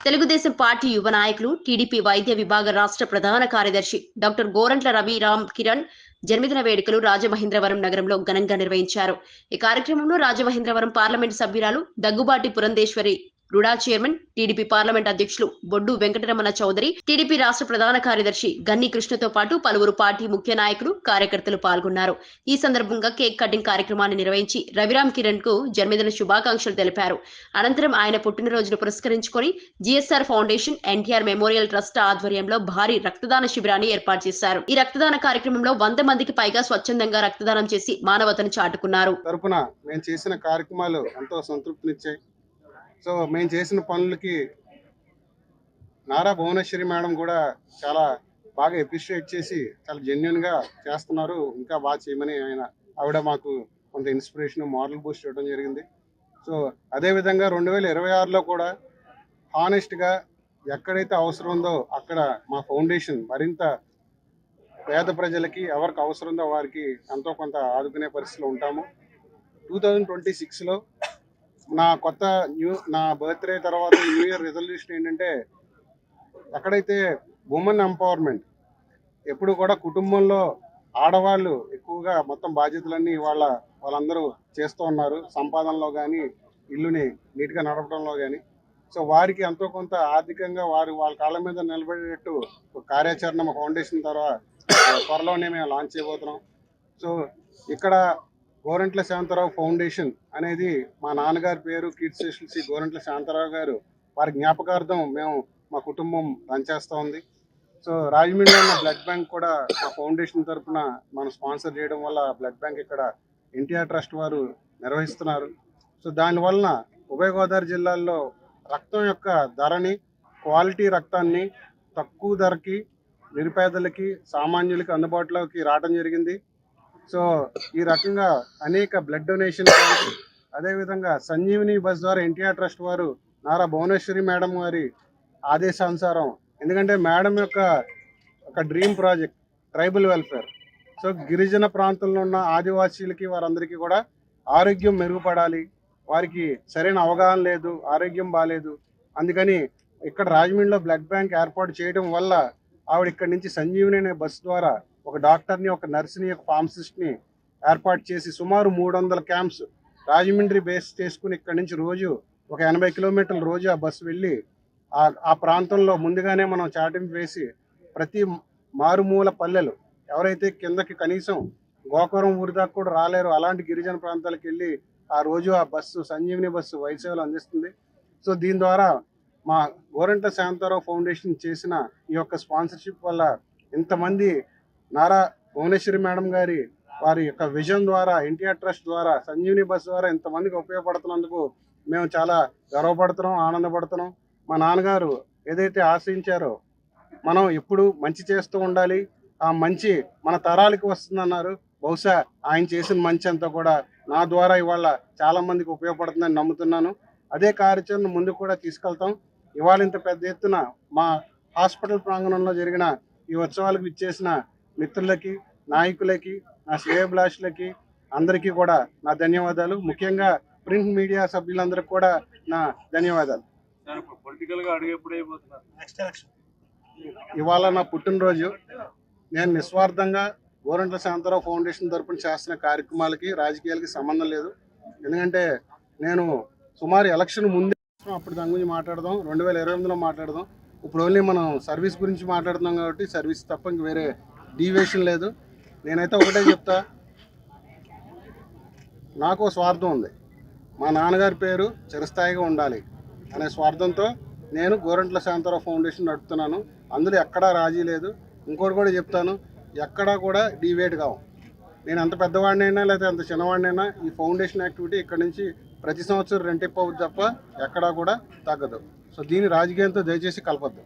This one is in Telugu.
తెలుగుదేశం పార్టీ యువ నాయకులు టీడీపీ వైద్య విభాగ రాష్ట్ర ప్రధాన కార్యదర్శి డాక్టర్ గోరంట్ల రవి రామ్ కిరణ్ జన్మదిన వేడుకలు రాజమహేంద్రవరం నగరంలో ఘనంగా నిర్వహించారు. ఈ కార్యక్రమంలో రాజమహేంద్రవరం పార్లమెంటు సభ్యురాలు Daggubati Purandeswari, RUDA chairman, TDP parliament అధ్యక్షులు బొడ్డు వెంకటరమణ చౌదరి, టీడీపీ రాష్ట్ర ప్రధాన కార్యదర్శి గన్ని కృష్ణతో పాటు పలువురు పార్టీ ముఖ్య నాయకులు, కార్యకర్తలు పాల్గొన్నారు. ఈ సందర్భంగా కేక్ కటింగ్ కార్యక్రమాన్ని నిర్వహించి రవిరామ్ కిరణ్ కు జన్మదిన శుభాకాంక్షలు తెలిపారు. అనంతరం ఆయన పుట్టినరోజును పురస్కరించుకొని GSR foundation, NTR memorial trust ఆధ్వర్యంలో భారీ రక్తదాన శిబిరాన్ని ఏర్పాటు చేశారు. ఈ రక్తదాన కార్యక్రమంలో 100 మందికి పైగా స్వచ్ఛందంగా రక్తదానం చేసి మానవతను చాటుకున్నారు. తరపున మేము చేసిన కార్యక్రమాలు ఎంతో సంతృప్తినిచ్చాయి. సో మేము చేసిన పనులకి నారా భువనేశ్వరి మేడం కూడా చాలా బాగా అప్రిషియేట్ చేసి చాలా జెన్యున్గా చేస్తున్నారు, ఇంకా బాగా చేయమని ఆవిడ మాకు కొంత ఇన్స్పిరేషన్, మారల్ బూస్ట్ ఇవ్వడం జరిగింది. సో అదేవిధంగా 2026లో కూడా హానెస్ట్గా ఎక్కడైతే అవసరం ఉందో అక్కడ మా ఫౌండేషన్ మరింత పేద ప్రజలకి ఎవరికి అవసరం ఉందో వారికి ఎంతో కొంత ఆదుకునే పరిస్థితిలో ఉంటాము. 2026లో నా బర్త్డే తర్వాత న్యూ ఇయర్ రెజల్యూషన్ ఏంటంటే, ఎక్కడైతే ఉమెన్ ఎంపవర్మెంట్, ఎప్పుడు కూడా కుటుంబంలో ఆడవాళ్ళు ఎక్కువగా మొత్తం బాధ్యతలన్నీ వాళ్ళందరూ చేస్తూ ఉన్నారు, సంపాదనలో కానీ ఇల్లుని నీట్గా నడపడంలో కానీ. సో వారికి ఎంతో కొంత ఆర్థికంగా వాళ్ళ కాళ్ళ మీద నిలబడేటట్టు కార్యాచరణ మా ఫౌండేషన్ ద్వారా త్వరలోనే మేము లాంచ్ చేయబోతున్నాం. సో ఇక్కడ గోరంట్ల శాంతారావు ఫౌండేషన్ అనేది మా నాన్నగారి పేరు కీర్తిశేషులు గోరంట్ల శాంతారావు గారు, వారి జ్ఞాపకార్థం మేము మా కుటుంబం రన్ చేస్తూ ఉంది. సో రాజమండ్రిలో ఉన్న బ్లడ్ బ్యాంక్ కూడా మా ఫౌండేషన్ తరఫున మనం స్పాన్సర్ చేయడం వల్ల బ్లడ్ బ్యాంక్ ఇక్కడ ఎన్టీఆర్ ట్రస్ట్ వారు నిర్వహిస్తున్నారు. సో దానివలన ఉభయ గోదావరి జిల్లాల్లో రక్తం యొక్క ధరని, క్వాలిటీ రక్తాన్ని తక్కువ ధరకి నిరుపేదలకి, సామాన్యులకి అందుబాటులోకి రావడం జరిగింది. సో ఈ రకంగా అనేక బ్లడ్ డొనేషన్, అదేవిధంగా సంజీవిని బస్ ద్వారా ఎన్టీఆర్ ట్రస్ట్ వారు నారా భువనేశ్వరి మేడం వారి ఆదేశానుసారం, ఎందుకంటే మేడం యొక్క ఒక dream project tribal welfare. So గిరిజన ప్రాంతంలో ఉన్న ఆదివాసీలకి వారందరికీ కూడా ఆరోగ్యం మెరుగుపడాలి, వారికి సరైన అవగాహన లేదు, ఆరోగ్యం బాగాలేదు. అందుకని ఇక్కడ రాజమండ్రిలో బ్లడ్ బ్యాంక్ ఏర్పాటు చేయడం వల్ల ఆవిడ ఇక్కడి నుంచి సంజీవిని అనే బస్సు ద్వారా ఒక డాక్టర్ని, ఒక నర్సుని, ఒక ఫార్మసిస్ట్ని ఏర్పాటు చేసి సుమారు 300 క్యాంప్స్ రాజమండ్రి బేస్ చేసుకుని ఇక్కడి నుంచి రోజు ఒక 80 కిలోమీటర్ల రోజు ఆ బస్సు వెళ్ళి ఆ ప్రాంతంలో ముందుగానే మనం చాటింపు వేసి ప్రతి మారుమూల పల్లెలు, ఎవరైతే కిందకి కనీసం గోకవరం ఊరి దాకా కూడా రాలేరు, అలాంటి గిరిజన ప్రాంతాలకు వెళ్ళి ఆ రోజు ఆ బస్సు సంజీవిని బస్సు వైద్య సేవలు అందిస్తుంది. సో దీని ద్వారా మా గోరంట్ల శాంతారావు ఫౌండేషన్ చేసిన ఈ యొక్క స్పాన్సర్షిప్ వల్ల ఇంతమంది నారా భువనేశ్వరి మేడం గారి వారి యొక్క విజన్ ద్వారా, ఎన్టీఆర్ ట్రస్ట్ ద్వారా, సంజీవిని బస్ ద్వారా ఇంతమందికి ఉపయోగపడుతున్నందుకు మేము చాలా గర్వపడుతున్నాం, ఆనందపడుతున్నాం. మా నాన్నగారు ఏదైతే ఆశించారో మనం ఎప్పుడు మంచి చేస్తూ ఉండాలి, ఆ మంచి మన తరాలకి వస్తుందన్నారు. బహుశా ఆయన చేసిన మంచి అంతా కూడా నా ద్వారా ఇవాళ చాలా మందికి ఉపయోగపడుతుందని నమ్ముతున్నాను. అదే కార్యాచరణ ముందుకు కూడా తీసుకెళ్తాం. ఇవాళ ఇంత పెద్ద ఎత్తున మా హాస్పిటల్ ప్రాంగణంలో జరిగిన ఈ ఉత్సవాలకు ఇచ్చేసిన మిత్రులకి, నాయకులకి, నా శ్రేయోభిలాషులకి అందరికీ కూడా నా ధన్యవాదాలు. ముఖ్యంగా ప్రింట్ మీడియా సభ్యులందరికీ కూడా నా ధన్యవాదాలు. ఇవాళ నా పుట్టినరోజు. నేను నిస్వార్థంగా గోరంట్ల శాంతారావు ఫౌండేషన్ తరపున చేస్తున్న కార్యక్రమాలకి, రాజకీయాలకి సంబంధం లేదు. ఎందుకంటే నేను సుమారు ఎలక్షన్ ముందే అప్పుడు దాని గురించి మాట్లాడదాం, 2028లో మాట్లాడదాం. ఇప్పుడు ఓన్లీ మనం సర్వీస్ గురించి మాట్లాడుతున్నాం కాబట్టి సర్వీస్ తప్ప ఇంక వేరే డీవియేషన్ లేదు. నేనైతే ఒకటే చెప్తా, నాకు స్వార్థం ఉంది, మా నాన్నగారి పేరు చిరస్థాయిగా ఉండాలి అనే స్వార్థంతో నేను గోరంట్ల శాంతారావు ఫౌండేషన్ నడుపుతున్నాను. అందులో ఎక్కడా రాజీ లేదు. ఇంకోటి కూడా చెప్తాను, ఎక్కడా కూడా డీవియేట్ కావు. నేను ఎంత పెద్దవాడినైనా లేదా ఎంత చిన్నవాడినైనా ఈ ఫౌండేషన్ యాక్టివిటీ ఇక్కడ నుంచి ప్రతి సంవత్సరం రెంటిప్పు అవుతుంది తప్ప ఎక్కడా కూడా తగ్గదు. సో దీని రాజకీయంతో దయచేసి కలపద్దు.